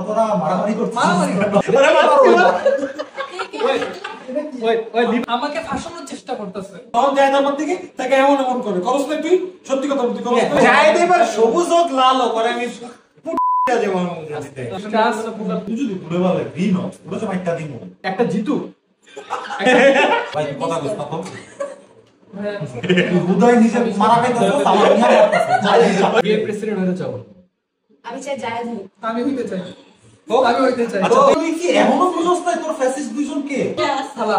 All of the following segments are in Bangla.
তোরা মারামারি করছিস। আমাকে ফাঁসানোর চেষ্টা করতেছে। তখন জায়েদ আমার দিকে তাকে এমন এমন করে করস না তুই, সত্যি কথা বলতে করস না। জায়েদ এবার সবুজ হোক লাল হোক করে আমি তুই যদি ঘুরে বলে গ্রিন হোক পুরো সময় একটা দিন একটা জিতু ভাই কথা বলছ না তো উদয় নিজে মারা খাইতেছ আমার নিয়ে মারতেছ। কে প্রেসিডেন্ট হতে চাও? আমি চাই জায়েদ হোক। আমি হইতে চাই। আমি হইতে চাই। আচ্ছা তুই কি এমনও বুঝছ না তোর ফ্যাসিস্ট দুইজন কে? সালা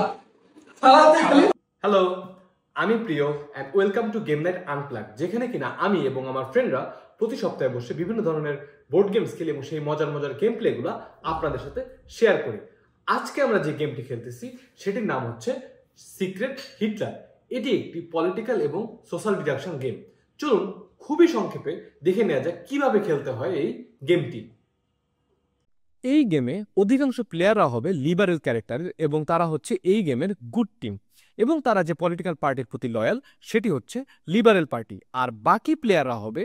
সালাতে খালি। হ্যালো, আমি Priyo and welcome to game night unplug, যেখানে কিনা আমি এবং আমার ফ্রেন্ডরা প্রতি সপ্তাহে বসে বিভিন্ন ধরনের বোর্ড গেমস খেলি এবং সেই মজার মজার গেম প্লেগুলো আপনাদের সাথে শেয়ার করি। আজকে আমরা যে গেমটি খেলতেছি সেটির নাম হচ্ছে সিক্রেট হিটলার। এটি একটি পলিটিক্যাল এবং সোশ্যাল ডিডাকশন গেম। চলুন খুবই সংক্ষেপে দেখে নেওয়া যাক কিভাবে খেলতে হয় এই গেমটি। এই গেমে অধিকাংশ প্লেয়াররা হবে লিবারেল ক্যারেক্টারের এবং তারা হচ্ছে এই গেমের গুড টিম এবং তারা যে পলিটিক্যাল পার্টির প্রতি লয়াল সেটি হচ্ছে লিবারেল পার্টি। আর বাকি প্লেয়াররা হবে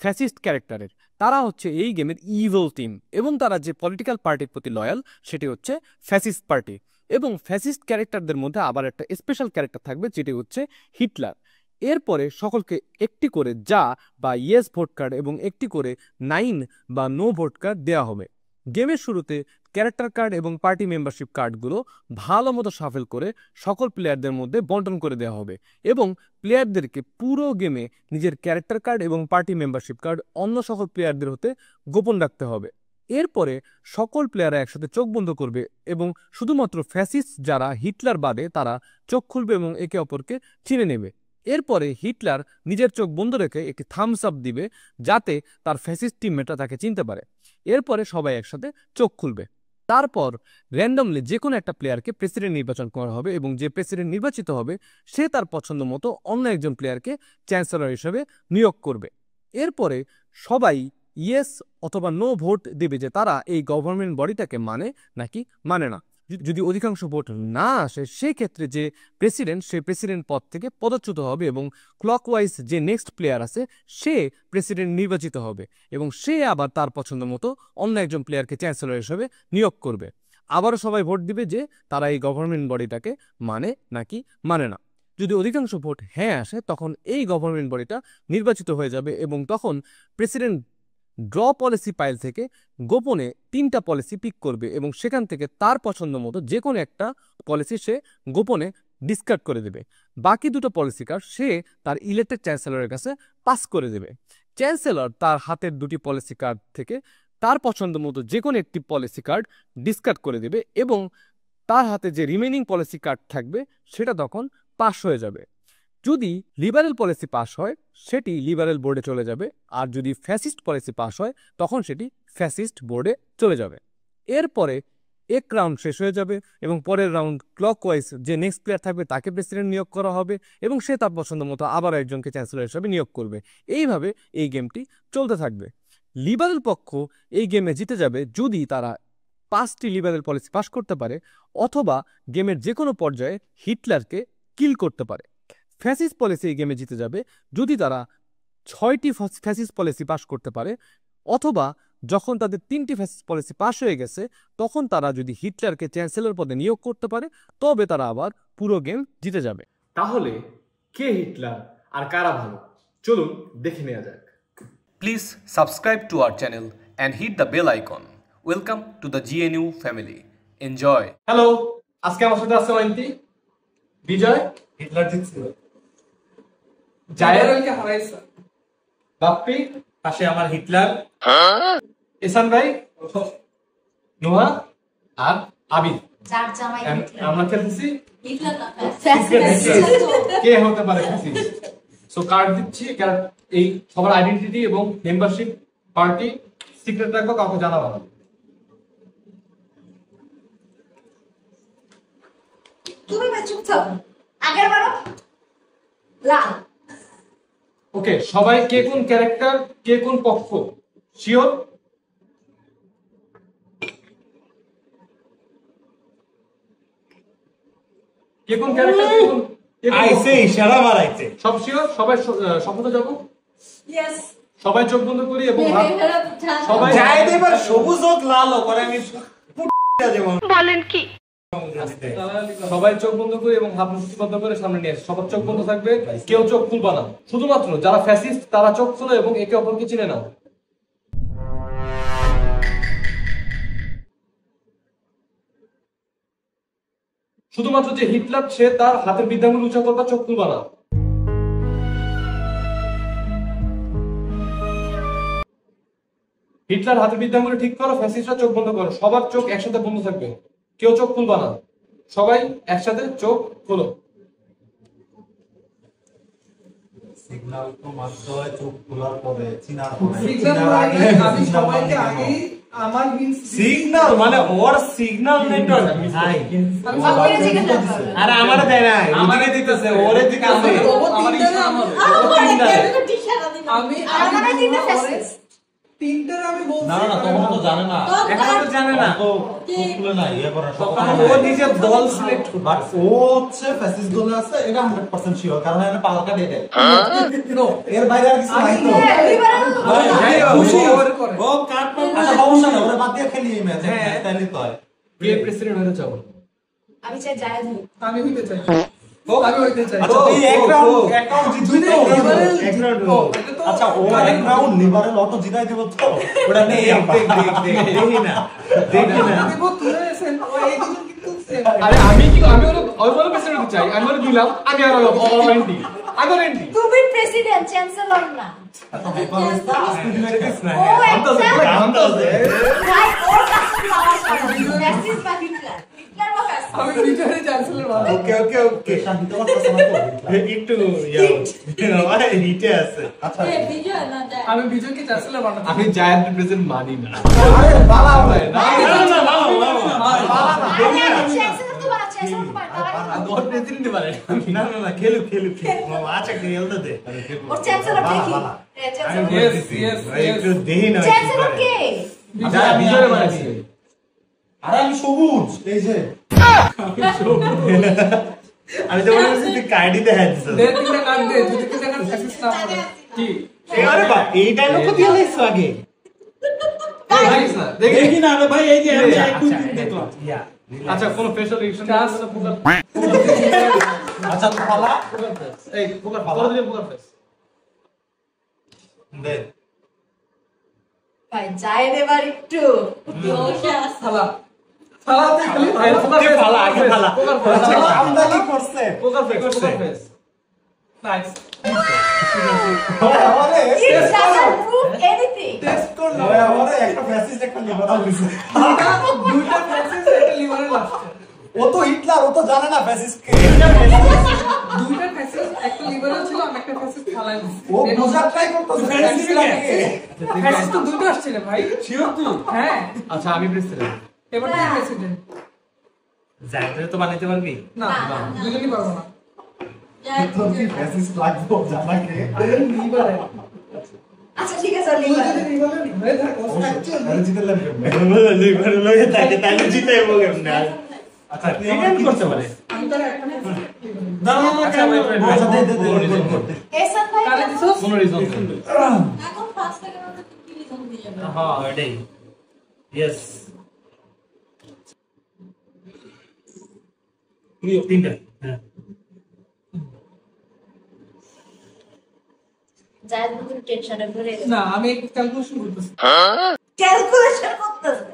ফ্যাসিস্ট ক্যারেক্টারের, তারা হচ্ছে এই গেমের ইভিল টিম এবং তারা যে পলিটিক্যাল পার্টির প্রতি লয়াল সেটি হচ্ছে ফ্যাসিস্ট পার্টি। এবং ফ্যাসিস্ট ক্যারেক্টারদের মধ্যে আবার একটা স্পেশাল ক্যারেক্টার থাকবে যেটি হচ্ছে হিটলার। এরপরে সকলকে একটি করে যা বা ইয়েস ভোট কার্ড এবং একটি করে 9 বা নো ভোট কার্ড দেওয়া হবে। গেমের শুরুতে ক্যারেক্টার কার্ড এবং পার্টি মেম্বারশিপ কার্ডগুলো ভালো মতো শাফেল করে সকল প্লেয়ারদের মধ্যে বন্টন করে দেওয়া হবে এবং প্লেয়ারদেরকে পুরো গেমে নিজের ক্যারেক্টার কার্ড এবং পার্টি মেম্বারশিপ কার্ড অন্য সকল প্লেয়ারদের হতে গোপন রাখতে হবে। এরপরে সকল প্লেয়াররা একসাথে চোখ বন্ধ করবে এবং শুধুমাত্র ফ্যাসিস্ট যারা হিটলার বাদে তারা চোখ খুলবে এবং একে অপরকে চিনে নেবে। এরপরে হিটলার নিজের চোখ বন্ধ রেখে একটি থামস আপ দিবে যাতে তার ফ্যাসিস্ট টিমমেটরা তাকে চিনতে পারে। এরপরে সবাই একসাথে চোখ খুলবে। তারপর র্যান্ডমলি যে কোনো একটা প্লেয়ারকে প্রেসিডেন্ট নির্বাচন করা হবে এবং যে প্রেসিডেন্ট নির্বাচিত হবে সে তার পছন্দ মতো অন্য একজন প্লেয়ারকে চ্যান্সেলর হিসেবে নিয়োগ করবে। এরপরে সবাই ইয়েস অথবা নো ভোট দেবে যে তারা এই গভর্নমেন্ট বডিটাকে মানে নাকি মানে না। যদি অধিকাংশ ভোট না আসে সেক্ষেত্রে যে প্রেসিডেন্ট সেই প্রেসিডেন্ট পদ থেকে পদচ্যুত হবে এবং ক্লকওয়াইজ যে নেক্সট প্লেয়ার আছে সে প্রেসিডেন্ট নির্বাচিত হবে এবং সে আবার তার পছন্দ মতো অন্য একজন প্লেয়ারকে চ্যান্সেলর হিসেবে নিয়োগ করবে। আবারও সবাই ভোট দিবে যে তারা এই গভর্নমেন্ট বডিটাকে মানে নাকি মানে না। যদি অধিকাংশ ভোট হ্যাঁ আসে তখন এই গভর্নমেন্ট বডিটা নির্বাচিত হয়ে যাবে এবং তখন প্রেসিডেন্ট ড্র পলিসি পাইল থেকে গোপনে 3টা পলিসি পিক করবে এবং সেখান থেকে তার পছন্দ মতো যে কোনো একটা পলিসি সে গোপনে ডিসকার্ড করে দেবে। বাকি 2টো পলিসি কার্ড সে তার ইলেক্টেড চ্যান্সেলরের কাছে পাস করে দেবে। চ্যান্সেলর তার হাতের 2টি পলিসি কার্ড থেকে তার পছন্দ মতো যে কোনো একটি পলিসি কার্ড ডিসকার্ড করে দেবে এবং তার হাতে যে রিমেনিং পলিসি কার্ড থাকবে সেটা তখন পাস হয়ে যাবে। যদি লিবারেল পলিসি পাস হয় সেটি লিবারেল বোর্ডে চলে যাবে আর যদি ফ্যাসিস্ট পলিসি পাস হয় তখন সেটি ফ্যাসিস্ট বোর্ডে চলে যাবে। এরপরে এক রাউন্ড শেষ হয়ে যাবে এবং পরের রাউন্ড ক্লকওয়াইজ যে নেক্সট প্লেয়ার থাকবে তাকে প্রেসিডেন্ট নিয়োগ করা হবে এবং সে তার পছন্দ মতো আবার একজনকে চ্যান্সেলর হিসেবে নিয়োগ করবে। এইভাবে এই গেমটি চলতে থাকবে। লিবারেল পক্ষ এই গেমে জিতে যাবে যদি তারা 5টি লিবারেল পলিসি পাস করতে পারে অথবা গেমের যে কোনো পর্যায়ে হিটলারকে কিল করতে পারে। ফ্যাসিস্ট পলিসি এই গেমে জিতে যাবে যদি তারা 6টি ফ্যাসিস্ট পলিসি পাস করতে পারে অথবা যখন তাদের 3টি ফ্যাসিস্ট পলিসি পাস হয়ে গেছে তখন তারা যদি হিটলারকে চ্যান্সেলর পদে নিয়োগ করতে পারে তবে তারা আবার পুরো গেম জিতে যাবে। তাহলে কে হিটলার আর কারা ভালো চলুন দেখে নেওয়া যাক। Please subscribe to our channel and hit the bell icon. Welcome to the GNU family. Enjoy. Hello, আজকে আমার সাথে আছে ওয়ান্টি, বিজয়, হিটলার জিতছিল, জায়েরকে হারাইছে, বাপ্পি, পাশে আমার হিটলার, এসান ভাই, নোয়া আর আবিদ। যার জামাই হিটলার। আমরা খেলতেছি হিটলার না কে হতে পারে ফ্যাসিস্ট। সো কার্ড দিচ্ছি, এই সবার আইডেন্টিটি এবং মেম্বারশিপ পার্টি সিক্রেট রাখবো, কাউকে জানাবো না। তুমি চুপ থাকো। আগের বারো লাল। ওকে, সবাই কে কোন ক্যারেক্টার কে কোন পক্ষ শিওর? কে কোন ক্যারেক্টার কে কোন আইছে ইশারা মারাইছে। সব শিওর? সবাই শপথে যাবো? ইয়েস। সবাই চোখ বন্ধ করি এবং সবাই জায়েদ এবার সবুজ হোক লাল হোক আর আমি যেমন সবাই চোখ বন্ধ করে এবং হাত মুষ্টিবদ্ধ করে সামনে নিয়ে আসে। সবার চোখ বন্ধ থাকবে, কেউ চোখ খুলবা না। শুধুমাত্র যারা ফ্যাসিস্ট তারা চোখ খুলে এবং একে অপরকে চিনে নাও। শুধুমাত্র যে হিটলার সে তার হাতের বিদ্যাঙ্গুল উঁচা করবা, চোখ খুলবা না। হিটলার হাতের বিদ্যাঙ্গুল ঠিক করো, ফ্যাসিস্টরা চোখ বন্ধ করো। সবার চোখ একসাথে বন্ধ থাকবে, কেউ চোখ খুলবা না। সবাই একসাথে চোখ খোলো। সিগন্যাল তো মাত্র চোখ খোলার পরে আমি সবাইকে আগেই আমার সিগন্যাল মানে ওর সিগন্যাল নেটওয়ার্ক ভাই আরে আমারে দেয় না, আমারে দিতেছে, ওরে দিতেছে। তিনটার আমি বলছি না না তখন তো জানে না, এখন তো জানে না, তো খুলে না ইয়ে করে সব ও নিজের দল সিলেক্ট করে। বাট ও হচ্ছে ফ্যাসিস্ট দলে আছে, এটা 100% শিওর, কারণ এর পাওয়ার কার্ড দেয়। এর বাইরে আর কিছু নাই তো। খুশি ও কার্ড পাবে। আচ্ছা সমস্যা না, ওরে বাদ দিয়ে খেলি এই ম্যাচ। হ্যাঁ তাইলে তো হয়। কে প্রেসিডেন্ট হতে চাও? আমি চাই জায়েদ হোক। আমি হইতে চাই, আমি হইতে চাই। আচ্ছা তুই এক রাউন্ড জিতবি তো? এক রাউন্ড। আচ্ছা ও এক রাউন্ড লিবারেল অটো জিতাই দেব তো? ওটা নেই, দেখি না দিব তুলে এসেন ও এই দুজন কিন্তু সেম। আরে আমি বলে প্রেসিডেন্ট হতে চাই। আমি বলে দিলাম, আমি আর অলরেডি আমি অলরেডি তুমি প্রেসিডেন্ট, চ্যান্সেলর না। আচ্ছা হাইপারস্টা আস্তে দিলে রেডিস না। ও একটা গান তো আছে। ভাই ওর কাছে পাওয়ার ফ্যাসিস্ট বা হিটলার, হিটলার বা ফ্যাসিস্ট। আমি বিজয়ের চ্যান্সেলর বানাবো। ওকে শান্তি তোমার কাছে না তো একটু আরে হিটে আছে। আচ্ছা বিজয় না যায়। আমি বিজয়কে চ্যান্সেলর বানাবো। আমি জায়ান্ট প্রেসিডেন্ট মানি না। আরে বালা হবে না চ্যান্সেলর তো বানা, চ্যান্সেলর তো বানা। ওর প্রেসিডেন্ট পারে না খেলু আচ্ছা খেলতে দে। ওর চ্যান্সেলর দেখি। একটু দেই না চ্যান্সেলর কে? বিজয় মানাইছে। আরে আমি সবুজ এই যে আমি তো বলছি তুই কার্ডই দেখা দিছিস। দে তিনটা কার্ড দে, যদি তিনটা কার্ড ফ্যাসিস্ট না করে। কি আরে বাপ এই ডায়লগ তো দিয়ে লাইছো আগে। দেখিস না, দেখিস দেখি না আরে ভাই এই যে আমি একটু দেখলাম। আচ্ছা কোন ফেশিয়াল রিঅ্যাকশন আচ্ছা তো পালা এই পোকার পালা দিয়ে পোকার ফেস দে। ভাই জায়েদ এবার একটু জোশে আছে। শালা শালাতে খালি ভাই পোকার ফেস পালা আগে পালা। পোকার ফেস আচ্ছা আমদানি করছে। পোকার ফেস নাইস। আরে It doesn't prove anything. Test কর না। আরে একটা মেসেজ একটা লিবারাল দিছে। দুইটা ফ্যাসিস্ট একটা লিবারেল আসছে। ও তো হিটলার, ও তো জানে না ফ্যাসিস্ট কে। দুইটা ফ্যাসিস্ট একটা লিবারেল ছিল, আমি একটা ফ্যাসিস্ট ফালাই দিছি। ও বোঝার ট্রাই করতেছে ফ্যাসিস্ট কে। ফ্যাসিস্ট তো দুইটা আসছে রে ভাই। শিওর তুই? হ্যাঁ, আচ্ছা আমি প্রেসিডেন্ট। এবার তুই প্রেসিডেন্ট। জায়গাটা তো বানাইতে পারবি? না, দুজনই পারবো না। তোর কি ফ্যাসিস্ট লাগবে জানা কে? লিবারেল। আচ্ছা ঠিক আছে তুই লিবারেল। যদি লিবারেল হয়ে থাকো, আরে জিতে লাগবে। লিবারেল লয়ে থাকে তাইলে জিতাইবো কেমনে? আচ্ছা এখানে করতে পারে। আমি তার একটা ফ্যাসিস্ট না না না আচ্ছা দে এহসান ভাই কারে দিছস? কোন রিজন এখন 5 সেকেন্ড মধ্যে কি রিজন দিয়ে যাবে? হ্যাঁ এটাই ইয়েস প্রিয় তিনটা। হ্যাঁ জায়েদ বুঝুন টেনশনে ভরে গেছে। না, আমি ক্যালকুলেশন করতেছি। ক্যালকুলেশন করতেছে।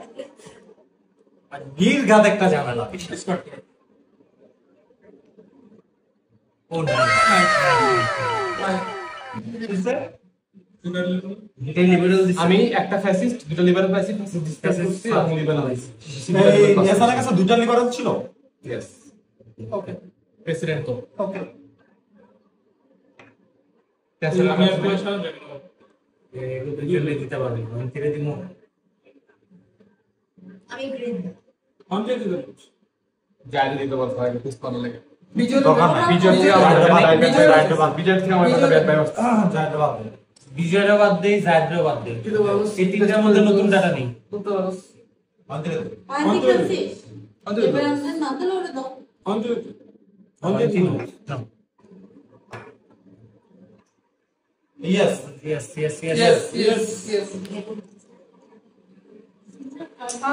আর গির গাদ একটা ঝামেলা বিশ্বাস করতে। ও না এটাই লিবারেল দিছে। আমি একটা ফ্যাসিস্ট, দুটো লিবারেল ফ্যাসিস্ট ডিসকাস করছি আর লিবারেল আইছি। এই এসানের কাছে দুইটা লিবারেল ছিল। ইয়েস ওকে প্রেসিডেন্ট তো ওকে। আমি এগুলো দুইজনে দিতে পারবি, আমি তীরে দিমু। আমি গ্রিন। জায়গা দিতে পারবো আগে পুশ করার লাগে। বিজয় দরকার নাই। বিজয় থেকে আমার বিজয় থেকে আমার কথা ব্যাড বাই আসছে। জায়গা বাদ দে। বিজয়ের বাদ দেই, জায়গার বাদ দেই। এই তিনটার মধ্যে নতুন ডাটা নেই। বলতে পারোস। আনতে দে। Aunty Francis. আনতে এবার আমাদের না দিলে ওরে দাও। আনতে দিন। Yes. Yes.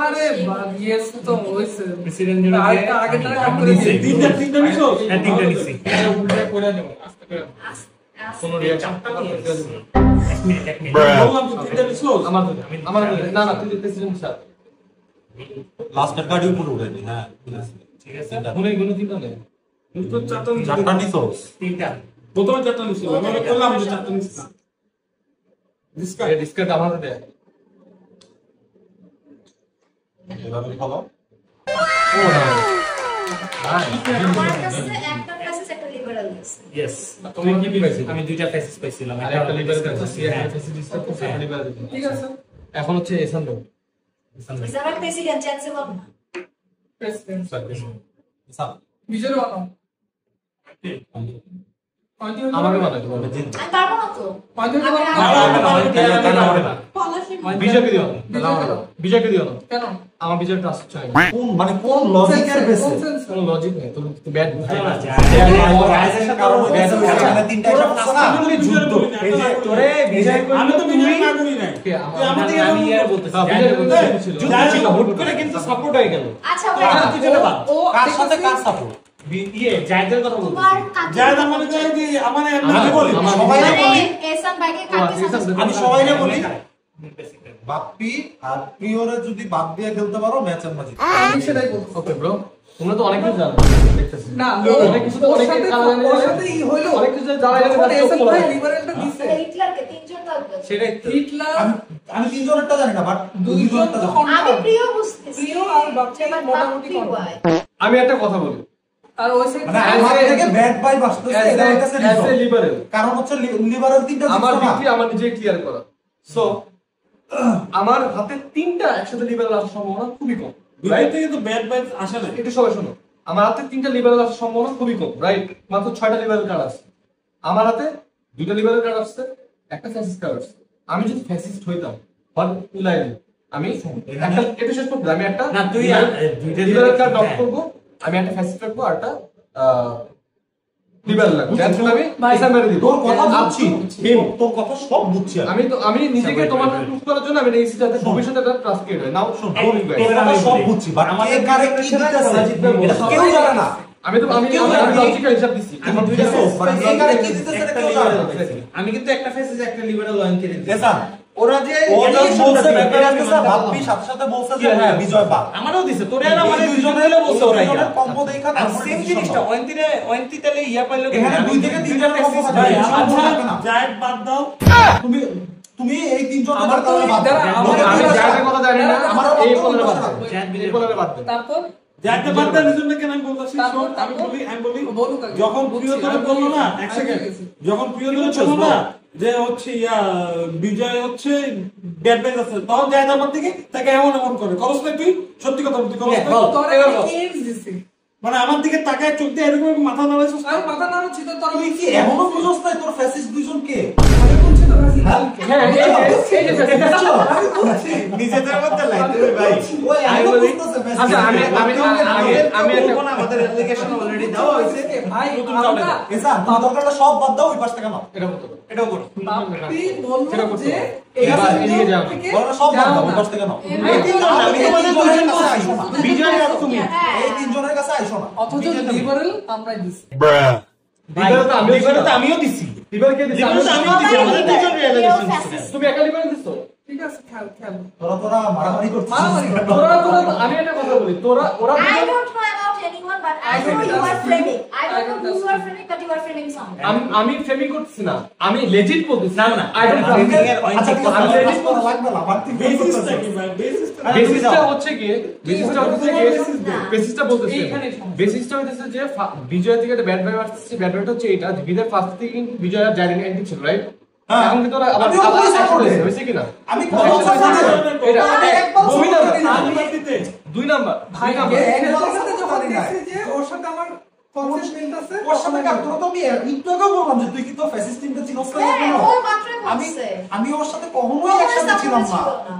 আরে বাবা ইয়েস তো হইছে প্রেসিডেন্ট জন্য আগে তারা কাট করে দিয়েছে তিনটা নিছো হ্যাঁ তিনটা নিছি উল্টা করে নেব আস্তে করে কোন রিঅ্যাকশন বললাম তো তিনটা নিছো। আমার না না তুই প্রেসিডেন্ট স্যার লাস্টের কার্ডই উপরে উঠাইনি। হ্যাঁ ঠিক আছে গুনে তিনটা নেই তো চারটা নিছো। তিনটা প্রথমে চারটা নিছিল আমি বললাম যে চারটা নিছ না ডিসকার্ড আমার দে এভাবে ফলো। আমার কাছে একটা ফেসিস একটা লিবারাল আছে। ইয়েস তুমি কি পাইছো আমি দুইটা ফেসিস পাইছিলাম আর একটা লিভার করছি একটা ফেসিস ডিসকার্ড করছি একটা লিভার ঠিক আছে এখন হচ্ছে এসান রো ইসারা প্রেসিডেন্ট চান্স বল না। প্রেসিডেন্ট স্যার বিজয় বানাও আমাকে বানাই আমি পারবো না তো। বিজয়কে দিও বিজয়কে দিও না কেন আমার বিজয় ট্রাস্ট চাই কোন মানে কোন লজিকের বেসে কোনো লজিক নেই তুমি ব্যাড কারণ এখানে তিনটা এসব আছে না যুদ্ধ। এই যে তোরে বিজয় আমি তো বিজয় না করি নাই আমি ইয়ার বলতেছি যুদ্ধ ছিল হুট করে কিন্তু সাপোর্ট হয়ে গেল আচ্ছা ও কার সাথে কার সাপোর্ট? জায়দের কথা বলতেছি তোমার কাছে যাই মানে যাই যে আমার আমি বলি সবাইকে বলি এসান ভাইকে কাকে সাজেস্ট আমি সবাইকে বলি বাপ্পি আর প্রিয়রে যদি বাদ দিয়ে খেলতে পারো ম্যাচের মাঝে আমি সেটাই বলছি ওকে ব্রো তোমরা তো অনেক কিছু জানো দেখতেছি না অনেক কিছু তো অনেক ওর সাথে ই হইলো অনেক কিছু জানা যখন এসএন ভাই যাবে লিবারেলটা দিছে হিটলারকে তিনজন থাকবে। সেটাই তো হিটলার আমি তিনজনেরটা জানি না বাট দুইজনেরটা জানি। আমি প্রিয় বুঝতেছি। প্রিয় আর বাচ্চা মোটামুটি করো। আমি একটা কথা বলি আর ওই সাইড মানে আমার থেকে ব্যাড বাই বাসতেছে এটা হইতাছে লিবারেল। লিবারেল কারণ হচ্ছে লিবারেল তিনটা আমার জিতছে না। ভিক্টরি আমার নিজে ক্লিয়ার করা সো আমার হাতে তিনটা একসাথে লিবারেল আসার সম্ভাবনা খুবই কম দুই থেকে তো ব্যাড ব্যাড আসে না একটু সবাই শোনো আমার হাতে তিনটা লিবারেল আসার সম্ভাবনা খুবই কম রাইট মাত্র 6টা লিবারেল কার্ড আছে আমার হাতে দুইটা লিবারেল কার্ড আছে একটা ফ্যাসিস্ট কার্ড আছে আমি যদি ফ্যাসিস্ট হইতাম বাট উলাই আমি একটা এটা শেষ করতে আমি একটা না তুই দুইটা লিবারেল কার্ড ড্রপ করব আমি একটা ফ্যাসিস্ট রাখবো আর একটা লিবারেল রাখবো দ্যাটস আমি পয়সা মেরে দিব তোর কথা বুঝছি তোর কথা সব বুঝছি আমি তো আমি নিজেকে তোমার প্রুফ করার জন্য আমি নেক্সট যাতে ভবিষ্যতে একটা ট্রাস্ট ক্রিয়েট হয় নাও শোন তোর কথা সব বুঝছি বাট আমাদের কারে কি দিতেছে এটা কেউ জানে না। আমি তো আমি লজিক্যাল হিসাব দিছি আমি দুইটা বাট এই কারে কি দিতেছে এটা কেউ জানে না। আমি কিন্তু একটা ফেসেস একটা লিবারেল ওয়ান কে দিতেছি দেশান ওরা যে ও জাস্ট বলছে ব্যাপারে আছে বাপ্পি সাথে সাথে বলছে যে হ্যাঁ বিজয় বাদ আমারও দিছে তোরে আর আমার দুইজনে বলছে ওরা দুইজনের কম্বো দেখা আর তারপরে সেম জিনিসটা ওয়ান্তি তাহলে ইয়া পাইলো এখানে দুই থেকে তিনজনের কম্বো থাকে না। জায়েদ বাদ দাও তুমি তুমি এই তিনজনের আমার তো কারণে বাদ দ্বারা দাও। আমার আমি জায়গার কথা জানি না আমারও এই বক্তব্য বলার বাদ না। এই বলার বাদ দেন তারপর জায়েদ বাদ দেওয়ার জন্য কেন আমি বলতাছি তারপর, শোন, আমি বলি বলুক আগে। যখন প্রিয়তরে বললো না এক আমি সেকেন্ড বুঝেছি। যখন প্রিয়তরে বললো না যে হচ্ছে ইয়া বিজয় হচ্ছে ব্যাড ব্যাড আছে তখন জায়েদ আমার দিকে তাকে এমন এমন করে করস না তুই সত্যি কথা বলতে করস না? তোর এবার বল। এইমস দিছি মানে আমার দিকে তাকায় চোখ দিয়ে এরকম মাথা নাড়াইছিস আমি মাথা নাড়াচ্ছি তো তোর তুই কি এমনও বুঝছ না তোর ফ্যাসিস্ট দুইজন কে? আমি বলছি তো হ্যাঁ এই যে আমি বলছি নিজেদের মধ্যে লাইতে ভাই ওই আমি আমি বলি বলতেছে আচ্ছা আমি একটা কোন আমাদের অ্যাপ্লিকেশন অলরেডি দেওয়া হয়েছে ভাই নতুন কাউকে দাও। এসা তুমি দরকারটা সব বাদ দাও ওই পাশ থেকে নাও। এটা হতো এটাও করো বাপ্পি বললো সেটা করতে যে হবে। এই এবার এদিকে যাও। থেকে ওরা সব বাদ দাও যাও ওই না। পাশ থেকে নাও। আমি তোমাদের দুজন বলছি বিজয় আর তুমি এই তিনজনের কাছে আইসো না। অথচ লিবারেল আমরাই দিছি লিবারেল তো আমিও দিছি লিবারেল কে দিছে লিবারেল তো আমিও দিছি আমাদের দুজন রিয়েলাইজেশন তুমি একা লিবারেল দিছো ঠিক আছে খেল তোরা মারামারি করছিস। মারামারি কর। তোরা আমি একটা কথা বলি তোরা ওরা I দুজন don't know about anyone, but I know you are framing. I don't know who you are framing, but you are framing someone. আমি ফেমিং করতেছি না আমি লেজিট বলতেছি না, না। আই ডোন্ট আমি এর আচ্ছা ঠিক আছে, আমি আমার legit কাজ করা লাগবে না, আমার ঠিক বেসিসটা কি ভাই বেসিসটা বেসিসটা হচ্ছে কি বেসিসটা হচ্ছে কি না। বেসিসটা বলতেছি এইখানে সমস্যা। বেসিসটা হচ্ছে যে বিজয় থেকে একটা ব্যাড বাই আসছে ব্যাড বাইটা হচ্ছে এটা বিজয় ফার্স্ট থেকে কিন্তু বিজয় আর জারিন এন্ড ছিল রাইট হ্যাঁ। এখন কিন্তু ওরা আবার আমিও আবার বলছি একসাথে করে। হয়েছে কি না আমি কথা বলছি এটা একবার দুই শুনতে নাম্বার দিন না। দুই নাম্বার ভাই দুই নাম্বার খেলার সাথে যখন দেখছি যে ওর সাথে আমার কনসেপ্ট আছে ওর সাথে কাজ করো তো আমি একটু আগে বললাম যে তুই কি তো ফ্যাসিস্ট টিমকে চিনস না হ্যাঁ, এখনো? ও মাত্রই আমি বলছে। আমি ওর সাথে কখনোই কখনোই একসাথে support ছিলাম না। ছিল না।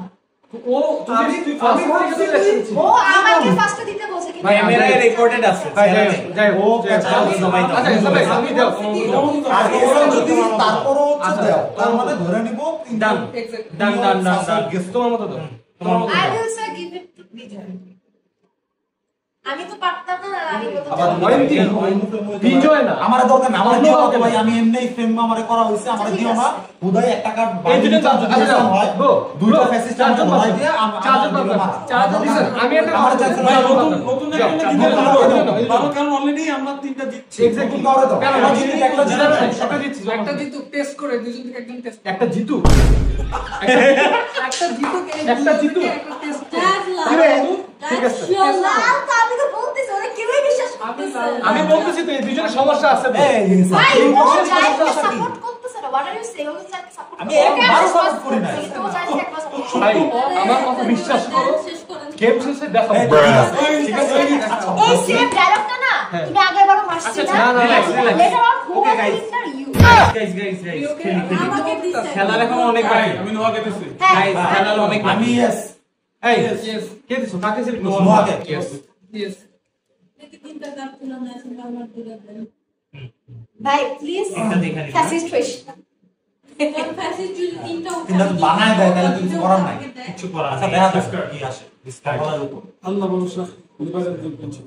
ও তুমি তুই ফার্স্ট ও আমাকে ফার্স্টে দিতে বলছে কি ভাই ক্যামেরা রেকর্ডেড আছে যাই ও আচ্ছা আমি দাও আর এরা যদি তারপরও হচ্ছে দাও তার মানে ধরে নিব ডান ডান ডান ডান ডান গেস তোমার মতো দাও তোমার মতো I will say give it to বিজয় আমি তো পারতাম না আমি বলতে আবার ওয়েন্টি বিজয় না আমার দরকার না আমার দিও না ভাই আমি এমনি ফ্রেম আমারে করা হইছে আমার দিও না উদয় একটা কার্ড এই দুটো আচ্ছা হয় দুইটা ফেসিস চার্জার ধরাই দিয়ে চার্জার দিছেন আমি একটা আমার চার্জার ভাই নতুন একটা দিতে পারো কারণ অলরেডি আমরা তিনটা দিচ্ছি এক্স্যাক্টলি করে দাও কেন আমার জিনিস একটা জিনিস একটা দিচ্ছি একটা জিতু টেস্ট করে দুজন থেকে একজন টেস্ট একটা জিতু একটা জিতু একটা জিতু একটা টেস্ট ঠিক আছে লাল তো আমি তো বলতেছি ওরা কেউই বিশ্বাস করতেছে না। আমি বলতেছি তো এই দুজনের সমস্যা আছে তো এই ভাই ও সমস্যা যাইকে আছে কি? সাপোর্ট করতেছে না হোয়াট আর ইউ সেইং ও যাইকে সাপোর্ট আমি একবারও support করি নাই। তো যাইকে একবার সাপোর্ট ভাই আমার কথা বিশ্বাস করো গেম শেষে দেখো ঠিক আছে এই সেম ডায়লগটা না তুমি আগেরবারও মারছি না না, না, relax, relax. Later on who Okay, আর guys. ইউ গাইস খেলি আমাকে দিছে খেলার এখন অনেক বাকি আমি নোয়াকে দিছি গাইস খেলার অনেক আমি ইয়েস এই কে দিছো কাকে সিলেক্ট করছো নোয়াকে ইয়েস ইয়েস ভাই প্লিজ একটা দেখে নিন ফ্যাসিস্ট হইস কিন্তু বানায় দেয় তাহলে কিছু করার নাই কিছু করার আচ্ছা দেখা যাক কি আসে ডিসকাস করার উপর আল্লাহ ভরসা নির্বাচন দিচ্ছি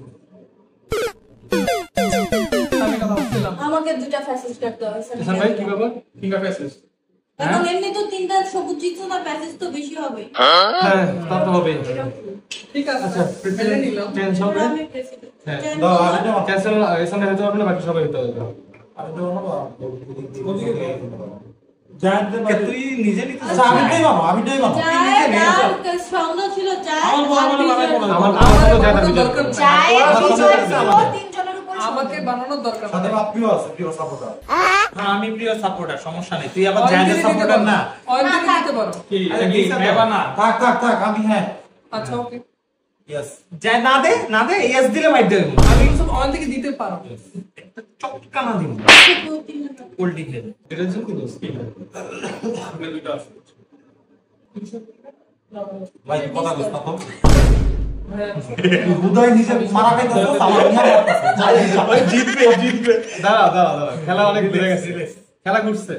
আমি কথা বলছিলাম আমাকে দুটো ফ্যাসিস্ট করতে হবে হাসান ভাই কি ব্যাপার ফিঙ্গার ফেসেস এখন এমনি তো তিনটা সবুজ জিতছো না প্যাসেজ তো বেশি হবে হ্যাঁ তা তো হবে ঠিক আছে আচ্ছা মেনে নিলাম চেঞ্জ হবে আমি প্রেসিডেন্ট হ্যাঁ দাও আমি তো ক্যান্সেল এখানে হতে পারবে না বাকি সবাই হতে হবে আমি তো না জানতে কে তুই নিজে নিতে আচ্ছা আমি তাই মানো যায় সন্দেহ ছিল যায় আমার বড় বড় বানাই পড়া আমার তো জায়গা বিজয় দরকার নেই। চাই বিজয় ও তিনজনের উপর আমাকে বানানোর দরকার সাথে নেই। আপনিও আছে প্রিয় সাপোর্টার হ্যাঁ আমি প্রিয় সাপোর্টার সমস্যা নেই তুই আবার জায়গা সাপোর্টার না অয়েন্টিকে দিতে পারো কি নেবা না থাক আমি হ্যাঁ আচ্ছা ওকে ইয়েস যায় না দে ইয়েস দিলে মাইর দেব আমি কিন্তু অয়েন্টিকে দিতে পারো চটকা না দিব উল্টি খেলে এটা জন্য কি দোষ কি আপনি দুইটা আছে ভাই কথা বলছ না তো উদয় নিজে মারা খাইতে তো আমার নিয়ে মারতেছে ওই জিতবে দাঁড়া খেলা অনেক দূরে গেছে খেলা ঘুরছে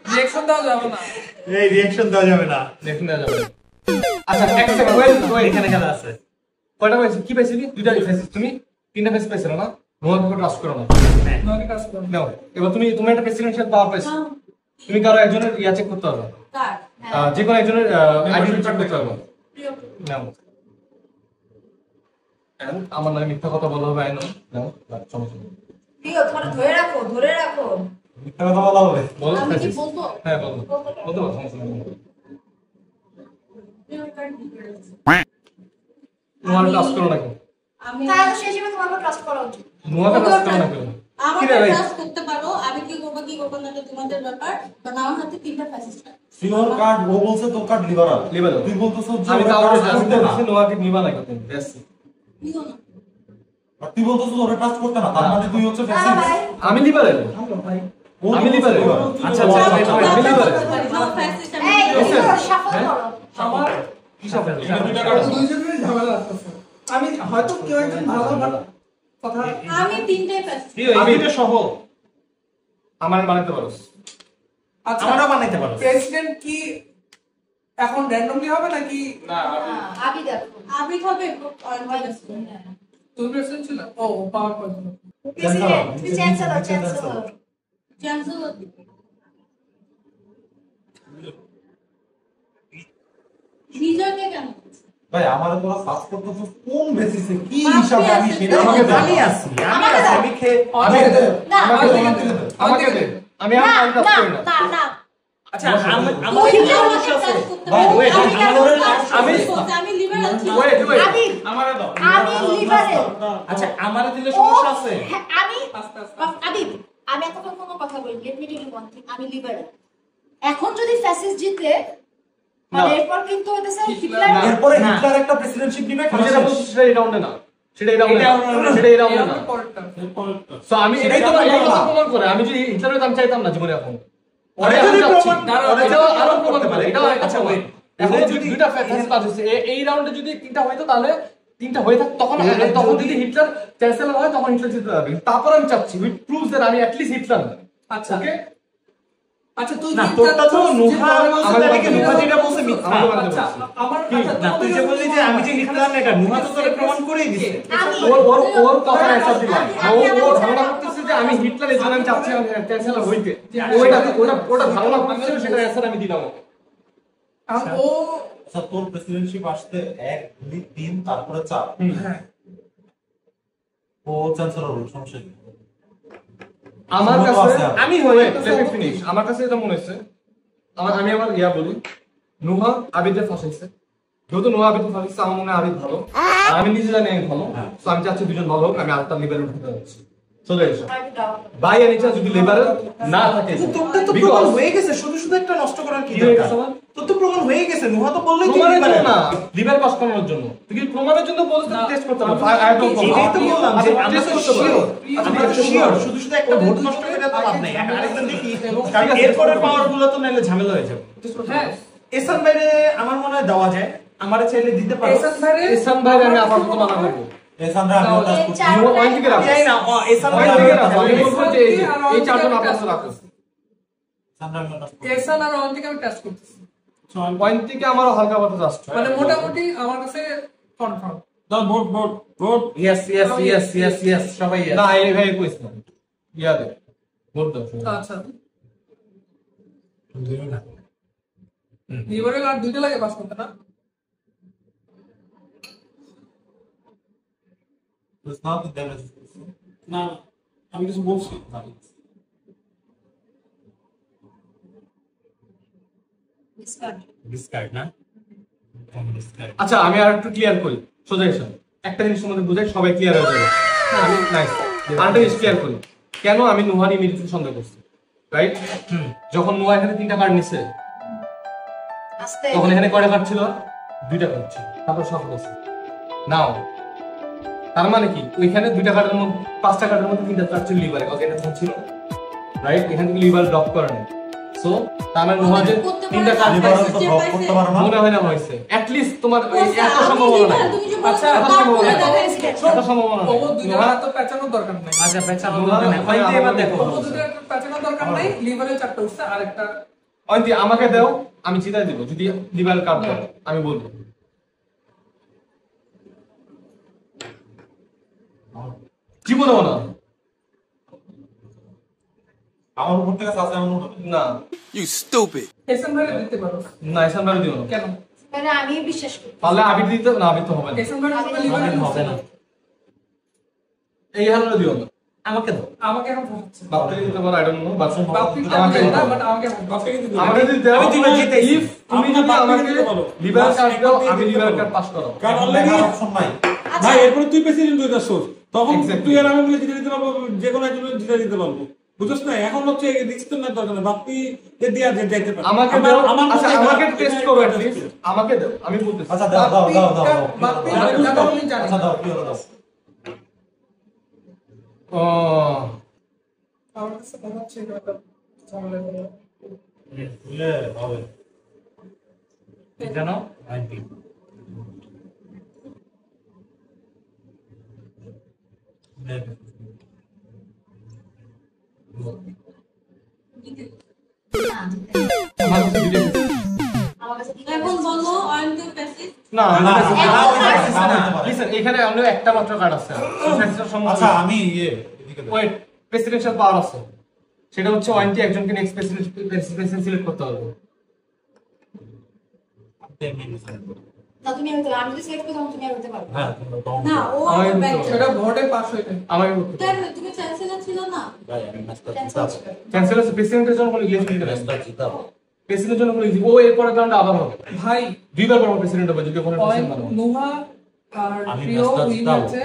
রিঅ্যাকশন দেওয়া যাবে না এই রিঅ্যাকশন দেওয়া যাবে না দেখুন না যাবে আচ্ছা এক সেকেন্ড ওয়েট এখানে খেলা আছে কয়টা পাইছিস কি পাইছিলি দুইটা ফেসিস তুমি তিনটা ফেস পাইছিল না নোয়াকে ট্রাস্ট করো না নকে কাজ করো নাও এবার তুমি একটা প্রেসিডেন্সিয়াল পাওয়ার পাইছো তুমি কারো একজনের ইয়া চেক করতে পারবে কার যে কোনো একজনের আইডেন্টি চেক করতে পারবে প্রিয় নাও And আমার নামে মিথ্যা কথা বলা হবে আইনো নাও সমস্যা নেই প্রিয় ধরে রাখো মিথ্যা কথা বলা হবে বলো আমি কি ফেসিস বলবো হ্যাঁ বলো বলতে পারো সমস্যা নেই প্রিয় কার্ড ডিফারেন্স নোয়াকে ট্রাস্ট করো না কেন আমি তাহলে সেই হিসেবে তোমাকে ট্রাস্ট করা উচিত নোয়াকে ট্রাস্ট করো না কেন আমাকে কিরে ভাই? ট্রাস্ট করতে পারো আমি কি করবো না এটা তোমাদের ব্যাপার বাট আমার হাতে তিনটা ফ্যাসিস্ট সিওর কার্ড ও বলছে তো কার্ড লিবারাল Liberal। তুই বলতেছ আমি তাও ট্রাস্ট করতে না নোয়াকে নিবা না কেন বেশ নিও না আর তুই বলতেছ ওরে ট্রাস্ট করতে না তার মানে তুই হচ্ছে না ফ্যাসিস্ট ভাই আমি লিবারেল আমি লিবারেল আচ্ছা আমি লিবারেল ফ্যাসিস্ট এই আমি শাফল করো আমার কি সব দুইটা কার্ড আছে দুইজনের ঝামেলা লাগতেছে আমি হয়তো কেউ একজন ভালো ভালো কথা আমি তিনটাই ফ্যাসিস্ট আমি এটা সহ আমার বানাতে পারো আচ্ছা আমারও বানাইতে পারো প্রেসিডেন্ট কি এখন র্যান্ডমলি হবে নাকি না আবি দেখো আমি হবে তুমি প্রেসিডেন্ট ছিল ও পাওয়ার পয়েন্ট প্রেসিডেন্ট তুমি চ্যান্সেলর চ্যান্সেলর বিজয়কে কেন ভাই আমারে তোরা সার্চ করতেছ কোন বেসিসে কি হিসাবে আমি সেটা আমাকে দাও। আমি আছি আমি খেয়ে আমাকে দে না আমাকে দে আমি আর কাজ না করি না না না আচ্ছা আমার ওই কি যে সমস্যা আমাকে আছে ট্রাস্ট করতে ভাই, পারো wait, আমি কেন আমারও trust আমি- করতে? আমি লিবারেল ছিল ওয়েট আবি আমারে দাও আমি লিবারেল আচ্ছা আমারে দিলে সমস্যা আছে আমি আস্তে আস্তে আবি আমি এতক্ষণ কোনো কথা বলি let me tell you one thing আমি লিবারেল এখন যদি ফ্যাসিস্ট জিতে মানে না। এরপর কিন্তু হইতেছে হিটলার না। এরপরে হিটলার একটা প্রেসিডেন্টশিপ নিবে তুমি যেটা বলছিস সেটা এই রাউন্ডে না সেটা এই রাউন্ডে সেটা এই রাউন্ডে না সো আমি এটাই তো প্রমাণ করে আমি যদি হিটলার হইতাম চাইতাম না জীবনে এখন ওরে আমি চাচ্ছি এটাও আরো প্রমাণ করে এটাও আচ্ছা ওই এখন যদি দুইটা ফ্যাসিস্ট পাস হচ্ছে এই রাউন্ডে যদি তিনটা হইতো তাহলে তিনটা হয়ে থাকতো তখন যদি হিটলার চ্যান্সেলর হয় তখন হিটলার জিততে পারবে তারপর আমি চাচ্ছি উইথ প্রুফস দ্যাট আমি অ্যাট লিস্ট হিটলার আচ্ছা ওকে আচ্ছা তুই না তোরটা তো নুহা আমাদেরকে নুহা যেটা বলছে মিথ্যা আচ্ছা আমার না তুই যে বললি যে আমি যে হিটলার না এটা নুহা তো তোরে প্রমাণ করেই দিছে ওর কথা অ্যাকসেপ্ট দিলাম ও ধারণা করতেছে যে আমি হিটলার এর জন্য আমি চাচ্ছি চ্যান্সেলর হইতে ওটা ধারণা করতেছিল সেটা অ্যানসার আমি দিলাম আর ও আচ্ছা তোর প্রেসিডেন্টশিপ আসতে 1 2 3 তারপরে 4 হ্যাঁ ও চ্যান্সেলর হল সমস্যা কি আমার কাছে আমি হয়ে লেট ফিনিশ আমার কাছে এটা মনে হচ্ছে আমি আমার ইয়া বলি নুহা আবিদের ফাঁসাইছে যেহেতু নুহা আবিদ ফাঁসাইছে আমার মনে হয় আবিদ ভালো আর আমি নিজে জানি আমি ভালো তো আমি চাচ্ছি দুজন ভালো হোক আমি আরেকটা লিবারেল উঠতে যাচ্ছি চলে এসো বাই এনি চান্স যদি লিবারেল না থাকে তোরটা তো প্রমাণ হয়ে গেছে শুধু শুধু একটা নষ্ট করার কি দরকার তোর তো প্রমাণ হয়ে গেছে নুহা তো বললেই তুই লিবারেল না লিবার পাস করানোর জন্য তুই কি প্রমাণের জন্য বলছিস টেস্ট করতে হবে এটাই তো বললাম যে আমরা তো শিওর আমরা তো শিওর শুধু শুধু একটা ভোট নষ্ট করে তো লাভ নাই আরেকজন দেখি কারণ এরপরের পাওয়ার গুলো তো নাইলে ঝামেলা হয়ে যাবে হ্যাঁ এসান বাইরে আমার মনে হয় দেওয়া যায় আমারে চাইলে দিতে পারো এসান ভাই আমি আপাতত মানা করব এসানরা আমি ওটা ওয়ান থেকে রাখো যাই না এসান ওয়ান বাইরে থেকে রাখো আমি বলবো যে এই চারজন আপনারা রাখো এসানরা আমি ওটা এসান আর অন থেকে আমি টেস্ট করতেছি পয়েন্ট থেকে আমারও হালকা বাতাস আসছে মানে মোটামুটি আমার কাছে কনফার্ম দাও vote yes yes yes yes yes সবাই ইয়েস না এই ভাই কইছ না ইয়া দে ভোট দাও আচ্ছা লিবারেল আর দুইটা লাগে পাস করতে না It's not the damage. না আমি কিছু বলছি Discard না discard আচ্ছা আমি আর একটু ক্লিয়ার করি সোজা এসে একটা জিনিস তোমাদের বুঝাই সবাই ক্লিয়ার হয়ে যাবে আমি নাইস আরেকটা জিনিস ক্লিয়ার করি কেন আমি নুহারি মিরিতে সন্দেহ করছি রাইট যখন নুহা এখানে 3টা কার্ড নিছে তখন এখানে কয়টা কার্ড ছিল 2টা কার্ড ছিল তারপর সফল হচ্ছে নাও তার মানে কি ওইখানে 2টা কার্ডের মধ্যে 5টা কার্ডের মধ্যে 3টা কার্ড ছিল লিভারে ওকে এটা ছিল রাইট এখান থেকে লিভার ড্রপ করে নেই সো তার মানে নুহা যে 3টা কার্ড করতে পারো না মনে হয় না হয়েছে অ্যাট লিস্ট তোমার এত সম্ভাবনা নাই আচ্ছা এত সম্ভাবনা নাই ও দুইটা তো পেছানোর দরকার নাই আচ্ছা পেছানোর দরকার নাই পয়েন্টে এবার দেখো ও দুইটা পেছানোর দরকার নাই লিভারে 4টা উঠছে আর একটা অন্তি আমাকে দাও আমি জিতাই দেব যদি লিভার কার্ড দাও আমি বলবো জীবনেও না আমার উপর থেকে সাসে আমার উপর না You stupid. এসএম ভাই দিতে পারো না এসান ভাই দিও না কেন মানে আমি বিশ্বাস করি পারলে আবির দিতে না আবির তো হবে না এসএম ভাই লিভারে হবে না এই হালটা দিও না আমাকে দাও আমাকে এখন ফোকাস বাপকে দিতে পারো আই ডোন্ট নো বাট বাপকে আমাকে না বাট আমাকে দিতে আমাকে দিতে আমি দিলে জিতেছি। ইফ তুমি যদি আমাকে লিভার কার্ড দাও আমি লিভার কার্ড পাস করো কারণ অলরেডি অপশন নাই ভাই এরপরে তুই প্রেসিডেন্ট হইতে আসছিস তখন Exactly. তুই আর আমি মিলে জিতে দিতে পারবো যে কোনো একজন জিতে দিতে পারবো বুঝছ না এখন হচ্ছে রিস্ক না দরকার না বাপি কে দিয়া যাইতে পারে আমাকে দাও আচ্ছা আমাকে টেস্ট করো এট লিস্ট আমাকে দাও আমি বলতেছি আচ্ছা দাও দাও দাও দাও বাপি আমি জানি আচ্ছা দাও কি হলো দাও ও আমার কাছে মনে হচ্ছে এটা একটা ঝামেলা হবে বুঝলে হবে জানো আইপি আমার কাছে দিলে আমার কাছে দিতে এখন বলো অয়েন্টের প্যাসেজ না না লিসেন এখানে অন্য একটা মাত্র কার্ড আছে আচ্ছা আমি এদিকে দাও ওয়েট প্রেসিডেন্সিয়াল পাওয়ার আছে সেটা হচ্ছে ওয়ানটি একজনকে নেক্সট প্রেসিডেন্ট সিলেক্ট করতে হবে না তুমি হতে আমি যদি সিলেক্ট করি তখন তুমি আর হতে পারবে হ্যাঁ না ও আমার আমার ব্যাগ সেটা ভোটে পাস হইতে আমাকে কেন তুমি চ্যান্সেলর ছিল না ভাই আমি ম্যাচটা জিতাবো ক্যান্সেল প্রেসিডেন্টের জন্য কোনো ইলেকশন দিতে ম্যাচটা জিতাবো প্রেসিডেন্টের জন্য কোনো ও এরপর রাউন্ডে আবার হবে ভাই দুইবার পর প্রেসিডেন্ট হবে যদি কোনো পয়েন্ট প্রেসিডেন্ট বানাবো নোহা আর আমি প্রিয় ম্যাচটা উইন জিতাবো। আছে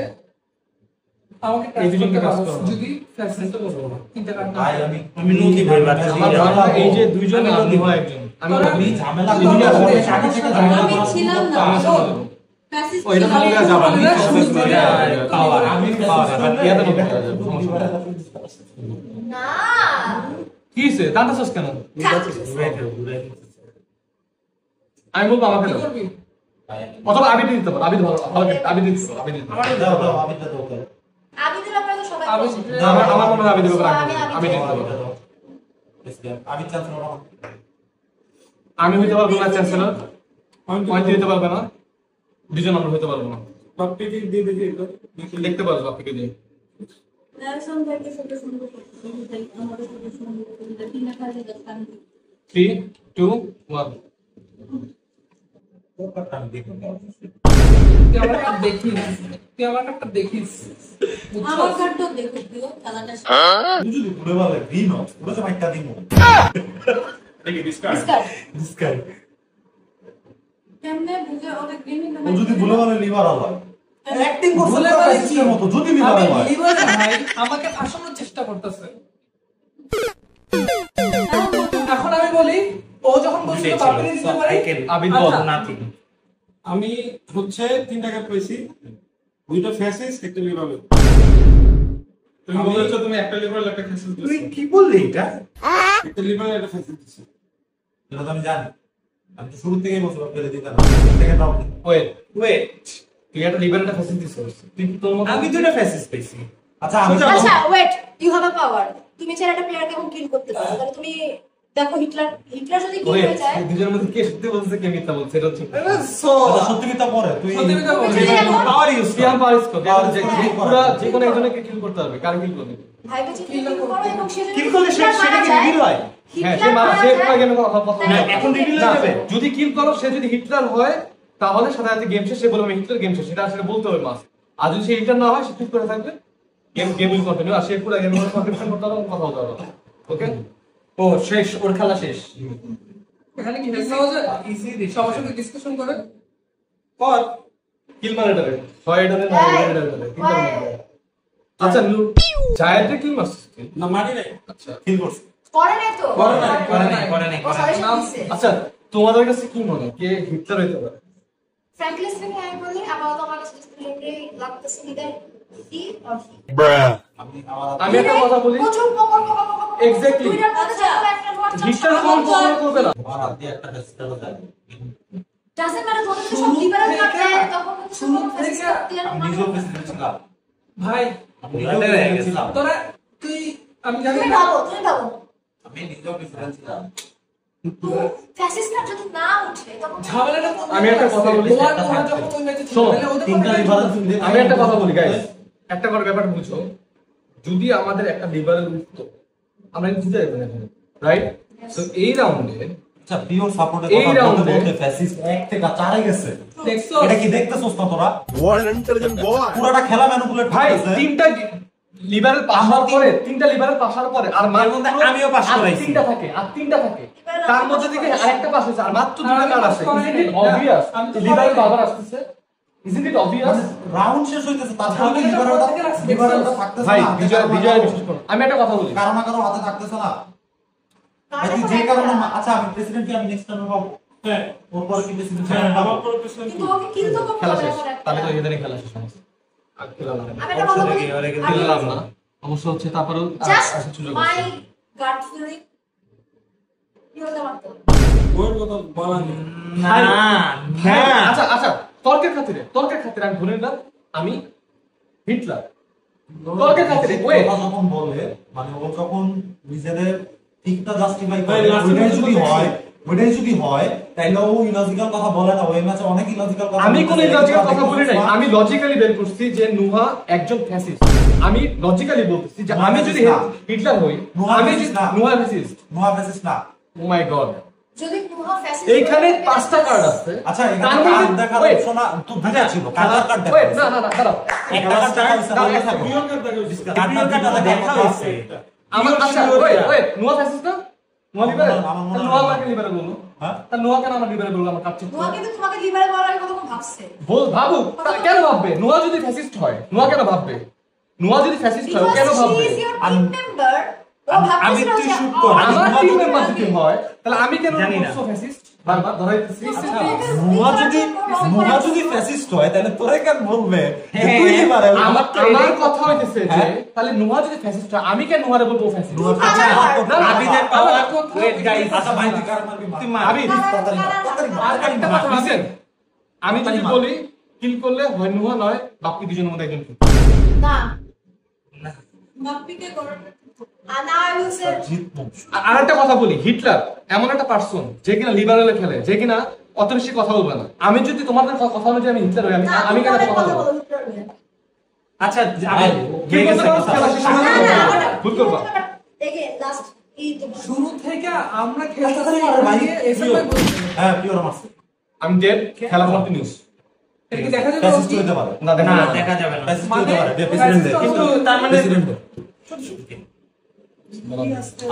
আমাকে এই ট্রান্সফার দুজনকে করতে pass পারো করো। যদি ফ্যাসিলিটি তো করবো না তিনটা কার্ড ভাই আমি নদী ভাই আমার ধারণা এই যে দুইজন আর দুই একজন আমি আমি ঝামেলা আমি দুনিয়া ছিলাম হবে সাথে সাথে ঝামেলা আমি করা ছিলাম না। আমি সামলাবো। ফ্যাসিস্ট ও এটা ভালো করে যাবা পাওয়ার আমি পাওয়ার বাট ইয়াতে মধ্যে করা যাবে সমস্যা নেই। না কি হইছে টানতাছস কেন? আমি বলবো আমাকে দাও করবি অথবা আবি দিতে পারো, আবি ভালো আবি দিতে পারো, আবি দিতে পারো। দাও দাও আমি তো দাও আমি দিলে আপনারা তো সবাই আমি বলবেন। আমার মনে হয় আবি দিতে পারো, আবি দিতে পারো। আমি চ্যান্সেলর আমি হইতে পারবো না চ্যান্সেলর, পয়েন্ট দিতে পারবে না, দুজন আমরা হইতে পারবো না। বাপ্পিকে দিয়ে দেখি দেখতে পারবো বাপ্পিকে দিয়ে। নেলসন ভাইকে ছোট সুন্দর করতে আমাদের ছোট সুন্দর করতে 3 কাজে দরকার 3 2 1 তুই আমার কাছে দেখিস তুই আমার কাছে দেখিস আমার কার্ডটা দেখো দিও খেলাটা যদি ঘুরে বলে গ্রিন অফ পুরো সময়টা দিমু দেখি ডিসকার্ড ডিসকার্ড ডিসকার্ড কেমনে বুঝে ওরে গ্রিন ও যদি ভুলে বলে লিভার হয় অ্যাক্টিং করছে ভুলে পুরো বলে ফ্যাসিস্টের মতো যদি লিভার আমি হয় লিভার ভাই আমাকে ফাঁসানোর চেষ্টা করতেছে। এখন আমি বলি ও যখন বলছিল বাপরে দিতে পারি আবি বল আচ্ছা, নাথিং। আমি হচ্ছে 3 টাকা পেয়েছি, 2টা ফ্যাসিস একটা লিবারেল। তুমি বলেছো তুমি একটা লিবারেল একটা ফ্যাসিস দিছো। তুই কি বললি এটা একটা লিবারেল একটা ফ্যাসিস দিছো। এটা তো আমি জানি আমি তো শুরু থেকেই বলছি ফেলে দিতে না সেকেন্ড রাউন্ড ওয়েট তুই একটা লিবারেলটা ফ্যাসিলিটি দিছিস, তুই তোর মত আমি দুটো ফ্যাসিস পেয়েছি আচ্ছা আমি আচ্ছা ওয়েট ইউ হ্যাভ আ পাওয়ার তুমি চাইলে একটা প্লেয়ারকে এখন কিল করতে পারো তাহলে তুমি দেখো হিটলার যদি কিল হয়ে যায় দুজনের মধ্যে কে সত্যি বলছে কে মিথ্যা বলছে এটা হচ্ছে আচ্ছা, সত্যি মিথ্যা পরে তুই সত্যি মিথ্যা বলে। যদি এখন পাওয়ার ইউজ সিয়াম পারিস তো যে হ্যাঁ। পুরো যে কোনো একজনকে কিল করতে হবে, কার কিল করবে? ভাইকে যদি কিল করো এবং সে যদি কিল করলে হিটলার সেটা মারা কি যায়, রিভিল হয় হ্যাঁ সে হিটলার মারা মারা সে যায়, পুরো গেমে কথা কথা না, এখন রিভিল না, হয়ে যাবে যদি কিল করো সে যদি হিটলার হয় তাহলে সাথে সাথে গেম শেষ, সে বলবে হিটলার গেম শেষ, সেটা আসলে বলতে হবে মাস। আর যদি সে হিটলার না হয় সে চুপ করে থাকবে, গেম উইল কন্টিনিউ, আর সে পুরো গেম কন্টিনিউ করতে হবে, কথা বলতে হবে। ওকে ও শেষ ওর খেলা শেষ এখানে কি হেসা হচ্ছে ইজি সবার সাথে ডিসকাশন করে পর কিল মানে এটা হয় এটা না এটা আচ্ছা জায়েদে কিল মারছিস তুই? না মারি নাই। আচ্ছা কিল করছে করে নাই তো করে নাই ও সাজেশন দিছে আচ্ছা তোমাদের কাছে কি মনে হয় কে হিটলার হইতে পারে? ফ্র্যাঙ্কলি স্পিকিং আমি বলি আপাতত আমার কাছে স্পিরিটে লাগতেছে ইদার হি অর হি আমি একটা কথা বলি Exactly. হিটলার কোন প্রবলেম করবে না। আর আদি একটা ফেস্টিভ্যাল দেয় ডাজন্ট ম্যাটার যখন সব লিবারেল কার্ড দেয় তখন সব ফেস্টিভ্যাল আমি নিজেও প্রেসিডেন্ট ছিলাম ভাই আমি নিজেও প্রেসিডেন্ট ছিলাম তোরা তুই আমি জানি তুমি না ভাবো আমি নিজেও প্রেসিডেন্ট ছিলাম ফ্যাসিস্ট কার্ড যদি না উঠে তখন ঝামেলাটা আমি একটা কথা বলি, ওরা যখন ওই ম্যাচে ছিল শোনো, তাহলে ওদের তিনটা পক্ষে লিভার আমি একটা কথা বলি গাইস, একটা করে ব্যাপার বুঝো, যদি আমাদের একটা লিবারেল উঠতো আমরা জিতে যেতাম এখন, রাইট? সো এই রাউন্ডে আচ্ছা পিওর সাপোর্টের এই কথা round-এ বলতে ফ্যাসিস্ট 1 থেকে 4 এ গেছে দেখছো এটা কি দেখতেছস না তোরা পুরোটা খেলা ম্যানিপুলেট ভাই করতেছে তিনটা লিবারেল পাসার পরে তিনটা লিবারেল পাসার পরে আর মার মধ্যে আমিও পাস করাইছি। আর তিনটা থাকে তার মধ্যে থেকে আরেকটা পাস হয়েছে আর মাত্র দুটো কার্ড আছে। ইজন্ট ইট অবভিয়াস লিবারেল বাবার আসছে, ইজন্ট ইট অবভিয়াস? রাউন্ড শেষ হইতেছে তারপরে কি লিবারেলটা থাকতেছে ভাই না বিজয় বিশেষ করুন। আমি একটা কথা বলি, কারণ না কারো হাতে থাকতেছে না ভাই, তুই যে কারণে আচ্ছা আমি প্রেসিডেন্ট কি আমি নেক্সট টাইম পাবো হ্যাঁ ওর পরে কি প্রেসিডেন্ট হ্যাঁ পাবো আমার পরে প্রেসিডেন্ট কিন্তু ওকে কিল তো করতে খেলা হবে শেষ, এখন একটা। তাহলে তো এদের খেলা শেষ সমস্ত আর খেলাম না, আমি একটা কথা বলি খেলাম না অবশ্য হচ্ছে তারপরেও জাস্ট আসলে সুযোগ মাই আছে। গাট ফিলিং কি হতে পারতো ওর কথা বলা নেই। আচ্ছা আচ্ছা তর্কের খাতিরে আমি ধরে নিলাম আমি হিটলার, তর্কের খাতিরে ওয়েট কথা যখন বলে মানে ও যখন নিজেদের ঠিকটা জাস্টিফাই ভাই, করে last ওইটাই যদি হয় তাইলে ও ইলজিক্যাল কথা বলে না ওই ম্যাচে অনেক ইলজিক্যাল কথা আমি কোন বলতেছে, লজিক্যাল কথা বলি নাই, দেখতেছিস না? আমি লজিক্যালি বের করছি যে নুহা একজন ফ্যাসিস্ট, আমি লজিক্যালি বলতেছি যে আমি যদি না। হিটলার হই নুহা আমি fascist না। নুহা ফ্যাসিস্ট। নোয়া ফ্যাসিস্ট না ও মাই গড, যদি নুহা ফ্যাসিস্ট এইখানে 5টা কার্ড আছে। আচ্ছা তার এখানে মধ্যে- কার্ড দেখার wait, অপশন তো দুটা ছিল কালার কার্ড দেখা wait, না দাঁড়াও, একটা কার্ড দেখা হইছে দাঁড়াও, না একটা পিওর কার্ড দেখা হয়েছে। কার্ড দেখা হইছে আমার আচ্ছা ওয়েট নুহা ফ্যাসিস্ট না নুহা লিবারেল, আমার মনে হয় নুহা আমাকে লিবারেল বললো, হ্যাঁ তাহলে নুহা কেন আমার লিবারেল বললো? আমার কাছে নুহা কিন্তু তোমাকে লিবারেল বলার আগে কতক্ষণ ভাবছে ভাবুক কেন ভাববে? নুহা যদি ফ্যাসিস্ট হয় নুহা কেন ভাববে? নুহা যদি ফ্যাসিস্ট হয় ও কেন Because ভাববে? she is your team member, ও আমি তুই শুট কর আমার টিম মেম্বার যদি হয় তাহলে আমি কেন বলছো ফ্যাসিস্ট বারবার ধরাইতেছি মুহা যদি ফ্যাসিস্ট হয় তাহলে তোরে কেন বলবে তুই লিবারেল আমার কথা হইতেছে যে তাহলে নুহা যদি ফ্যাসিস্ট হয় আমি কেন নুহারে বলবো ফ্যাসিস্ট আবিদের পাওয়ার ওয়েট গাইস আচ্ছা ভাই তুই কার মারবি তুই মার আবি আমি যদি বলি কিল করলে হয় নুহা নয় বাকি দুজনের মধ্যে একজন না বাপ্পিকে করো আনা আই উইল সে আর একটা কথা বলি হিটলার এমন একটা পারসন যে কিনা লিবারেলে খেলে যে কিনা অত বেশি কথা বলবে না আমি যদি তোমাদের কথা অনুযায়ী আমি হিটলার হই আমি কেন কথা বলবো আচ্ছা কি ভুল করবা দেখে লাস্ট এই তো শুরু থেকে আমরা খেলতে ভাই হ্যাঁ পিওর মারছে আমি ডেড খেলা কন্টিনিউস এটা কি দেখা যাবে ফ্যাসিস্ট হতে পারে না দেখা যাবে না ফ্যাসিস্ট হতে পারে প্রেসিডেন্ট কিন্তু তার মানে প্রেসিডেন্ট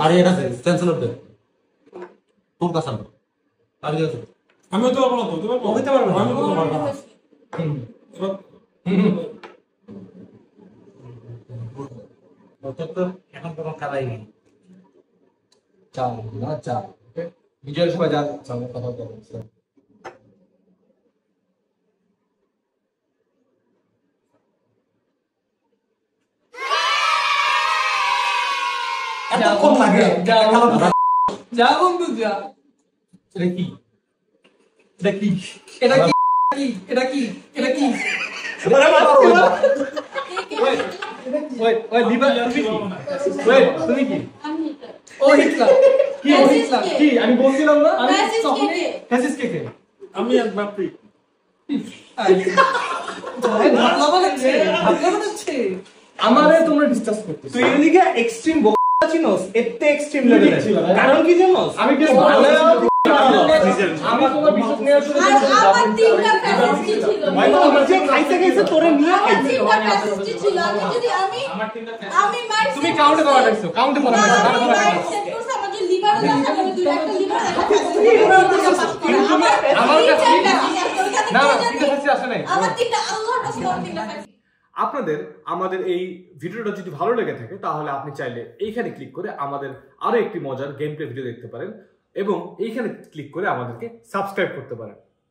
আরে এটা চ্যান্সেলর দে তোর কাছে না আমি দেখো আমি হতে পারবো না তো হতে পারবে না আমি হতে পারবো না তো এখন কোনো খেলাই নেই চাও না চাও বিজয়ের সময় যা চাও কথা বলতে এতক্ষণ লাগে যা বন্ধু যা এটা কি এটা কি এটা কি এটা কি এটা কি ওই লিভার তুমি কি ও হিটলার কি ও হিটলার কি আমি বলছিলাম না আমি ফ্যাসিস্ট কে ফ্যাসিস্ট কে আমি এক বাপরি ভাবলা বানাচ্ছে আমারে তোমরা ডিসকাস করতেছো তুই এদিকে এক্সট্রিম চিনোস এতে এক্সট্রিম লেভেলে কারণ কি জানোস আমি কি আমি তোমার বিশ্বাস নেওয়ার জন্য আমার তিনটা ফ্যাসিস্ট ছিল ভাই তোমরা যে খাইতে খাইতে তোরে নিয়ে আমার তিনটা ফ্যাসিস্ট ছিল আমি যদি আমি মাইন্ড তুমি কাউন্টে করা দেখছো কাউন্টে করা দেখছো আমার যে লিভার আছে আমি দুই একটা লিভার আমার কাছে না তিনটা ফ্যাসিস্ট আসে নাই আমার তিনটা আল্লাহর কাছে আমার তিনটা ফ্যাসিস্ট আপনাদের আমাদের এই ভিডিওটা যদি ভালো লেগে থাকে তাহলে আপনি চাইলে এইখানে ক্লিক করে আমাদের আরো একটি মজার গেম প্লে ভিডিও দেখতে পারেন এবং এইখানে ক্লিক করে আমাদেরকে সাবস্ক্রাইব করতে পারেন।